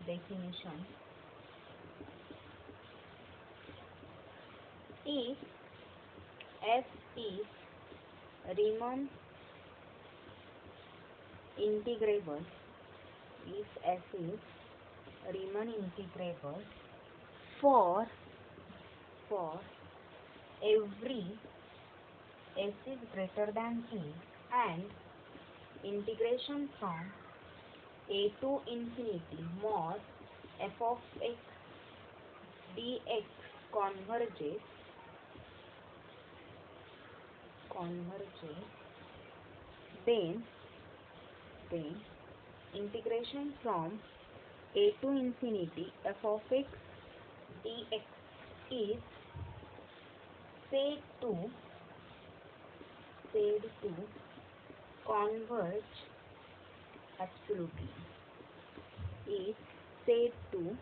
definition. If f is Riemann integrable, if f is Riemann integrable for every s is greater than a, and integration from a to infinity mod f of x dx converges, then integration from a to infinity f of x dx is said to converge absolutely. Is said to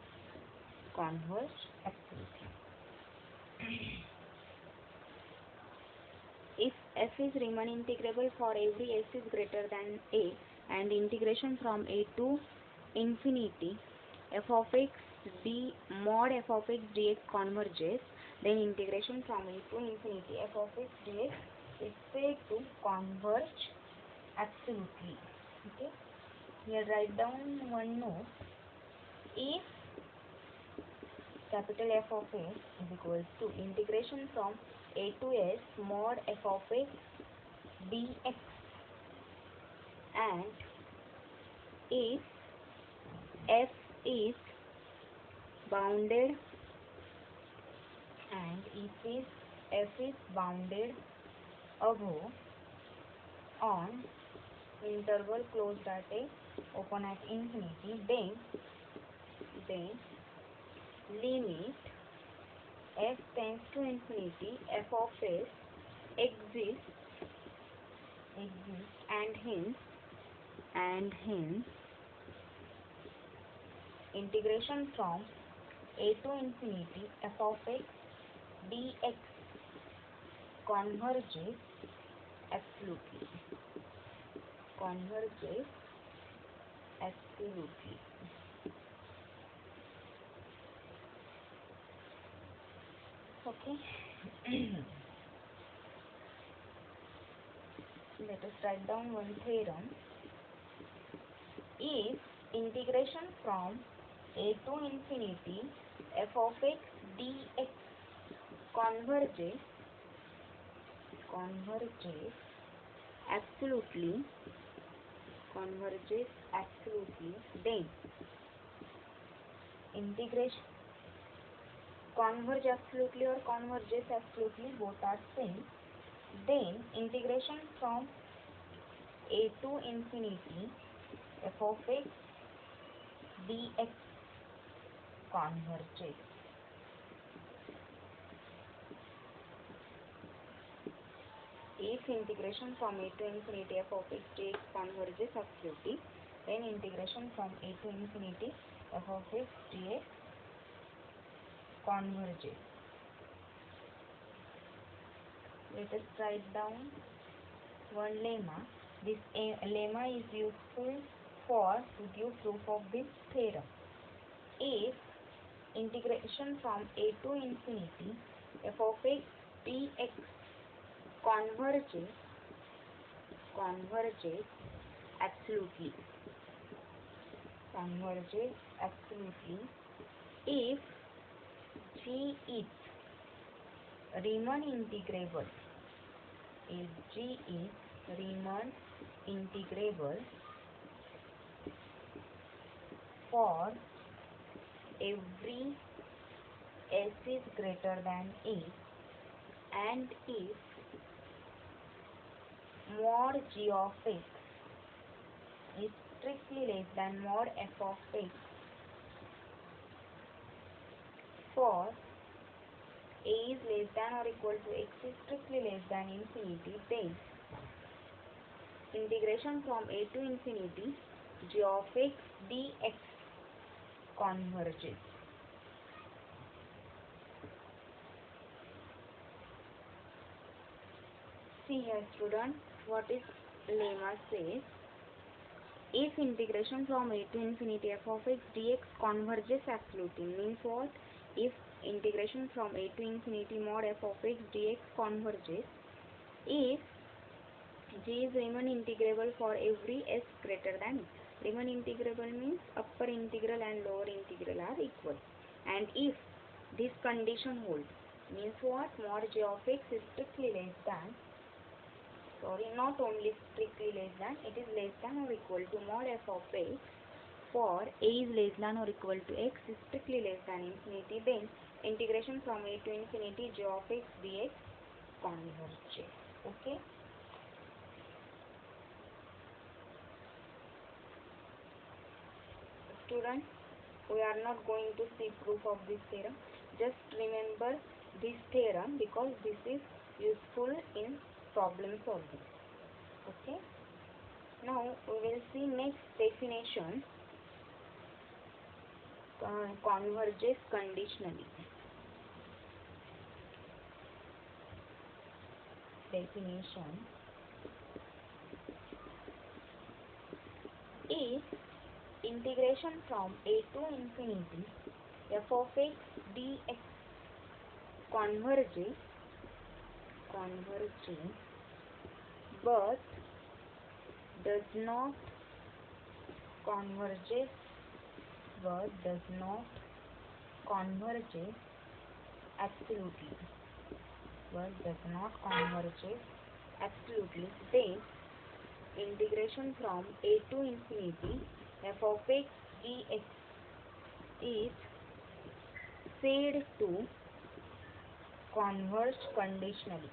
converge absolutely. If f is Riemann integrable for every s is greater than a, and integration from a to infinity f of x d mod f of x dx converges, then integration from a to infinity f of x dx is said to converge absolutely. Okay, here write down one note. If capital F of a is equals to integration from a to s mod f of x dx, and if f is bounded above on interval closed at a open at infinity, then limit f tends to infinity f of s exists, and hence integration from a to infinity f of x dx converges absolutely. Okay. Let us write down one theorem. If integration from a to infinity f of x dx converges absolutely, then integration converge absolutely or converges absolutely, both are same. Then integration from a to infinity f of x dx converges. If integration from a to infinity f of x dx converges absolutely, then integration from a to infinity f of x dx converges. Let us write down one lemma. This lemma is useful to give proof of this theorem. If integration from a to infinity f of x dx converges absolutely, if G is Riemann integrable for every s is greater than a, and if mod g of x is strictly less than mod f of x for a is less than or equal to x is strictly less than infinity, then integration from a to infinity g of x dx converges. See here, students, what is lemma says. if integration from a to infinity f of x dx converges absolutely, means what? If integration from a to infinity mod f of x dx converges, if g is Riemann integrable for every s greater than e. Riemann integrable means upper integral and lower integral are equal, and if this condition holds, means what? Mod g of x is strictly less than, not only strictly less than, it is less than or equal to mod f of x for a is less than or equal to x is strictly less than infinity, then integration from a to infinity g of x dx converges. Okay. Students, we are not going to see proof of this theorem. Just remember this theorem because this is useful in problem solving. Okay. Now we will see next definition. Converges conditionally. Definition is integration from a to infinity f of x dx converges but does not converges absolutely, then integration from a to infinity f of x dx is said to converge conditionally.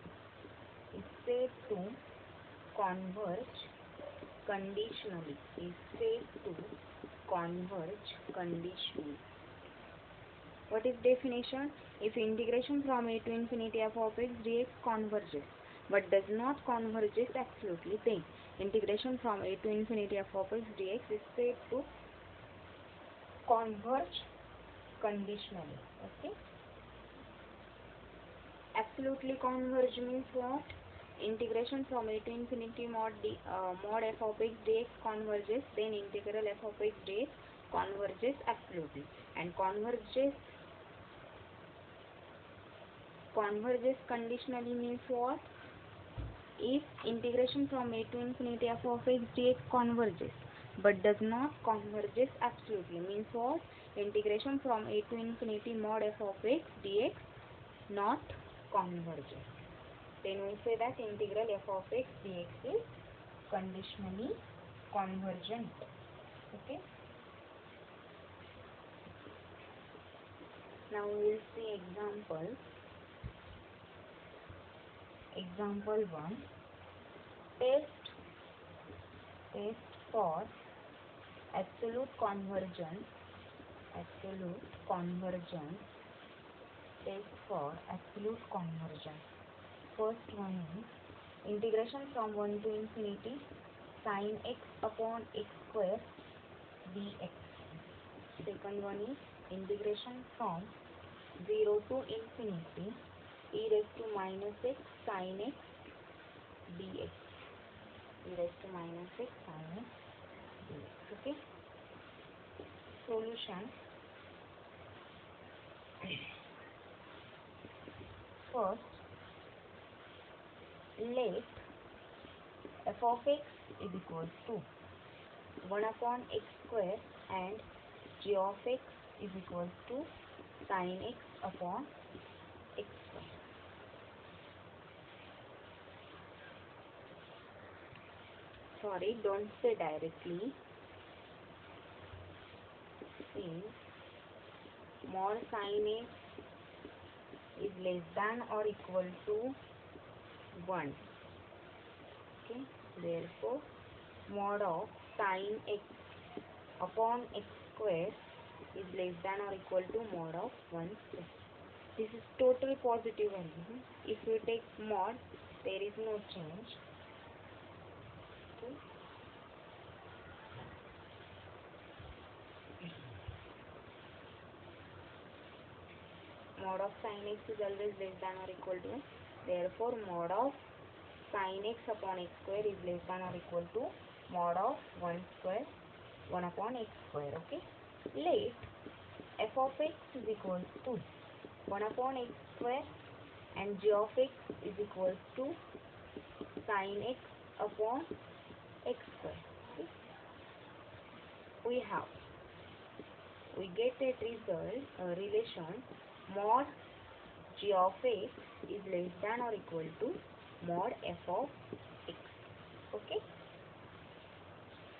What is definition? If integration from a to infinity f of x dx converges but does not converges absolutely, then integration from a to infinity f of x dx is said to converge conditionally. Okay. Absolutely converge means what? Integration from a to infinity mod f of x dx converges, then integral f of x dx converges absolutely, and converges conditionally means what? If integration from a to infinity f of x dx converges but does not converges absolutely, means what? Integration from a to infinity mod f of x dx not converges, then we say that integral f of x dx is conditionally convergent. Okay. Now we will see example. Example 1. Test for absolute convergence. Test for absolute convergence. First one is integration from 1 to infinity sin x upon x square dx. Second one is integration from 0 to infinity e raised to minus x sin x dx. Okay. Solution. First, let f of x is equals to 1 upon x square and g of x is equals to sin x upon x square. Sorry, don't say directly. Since mod sin x is less than or equal to 1. Okay, therefore mod of sin x upon x square is less than or equal to mod of 1 square. This is total positive value. If you take mod, there is no change. Okay. Mod of sin x is always less than or equal to 1. Therefore, mod of sin x upon x square is less than or equal to mod of 1 square 1 upon x square. Okay, let f of x is equals to 1 upon x square and g of x is equals to sin x upon x square. Okay. We get a result, relation mod g of x is less than or equal to mod f of x. Okay,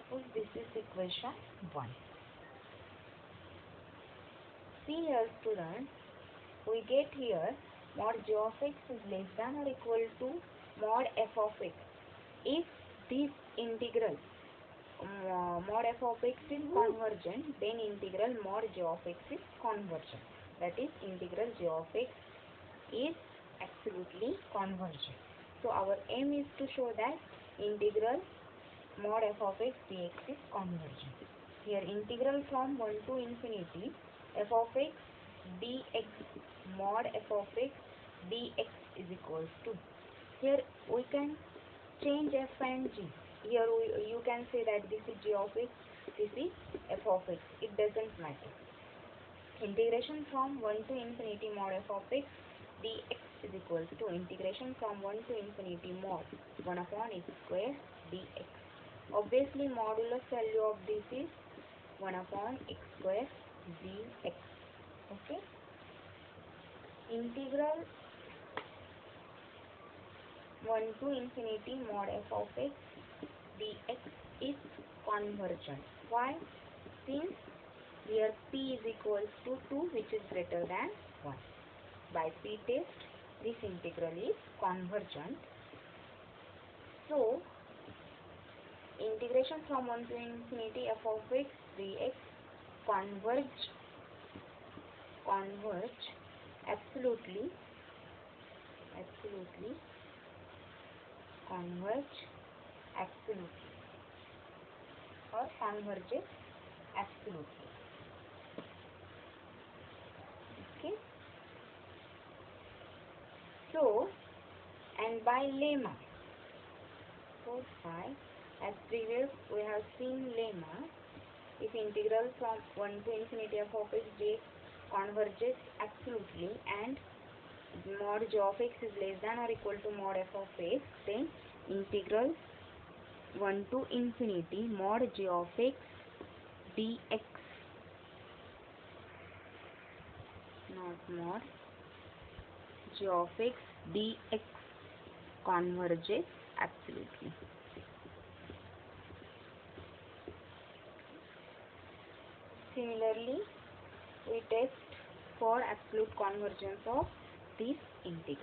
so this is equation 1. See here students, we get here mod g of x is less than or equal to mod f of x. If this integral mod f of x is convergent, then integral mod g of x is convergent. That is, integral g of x is absolutely convergent. So our aim is to show that integral mod f of x dx is convergent. Here integral from 1 to infinity f of x dx mod f of x dx is equals to, here we can change f and g. Here you can say that this is g of x, this is f of x. It doesn't matter. Integration from 1 to infinity mod f of x dx is equals to integration from 1 to infinity mod 1 upon x square dx. Obviously modulus value of this is 1 upon x square dx. Okay, integral 1 to infinity mod f of x dx is convergent. Why? Since here p is equals to 2, which is greater than 1. By p test, this integral is convergent. So integration from 1 to infinity f of x dx converge absolutely converge absolutely or converges absolutely. Okay, so and by lemma, so by as previous we have seen lemma, if integral from 1 to infinity f of x dx converges absolutely and mod g of x is less than or equal to mod f of x, then integral 1 to infinity mod g of x dx, not mod g of x dx, converges absolutely. Similarly, we test for absolute convergence of this integral.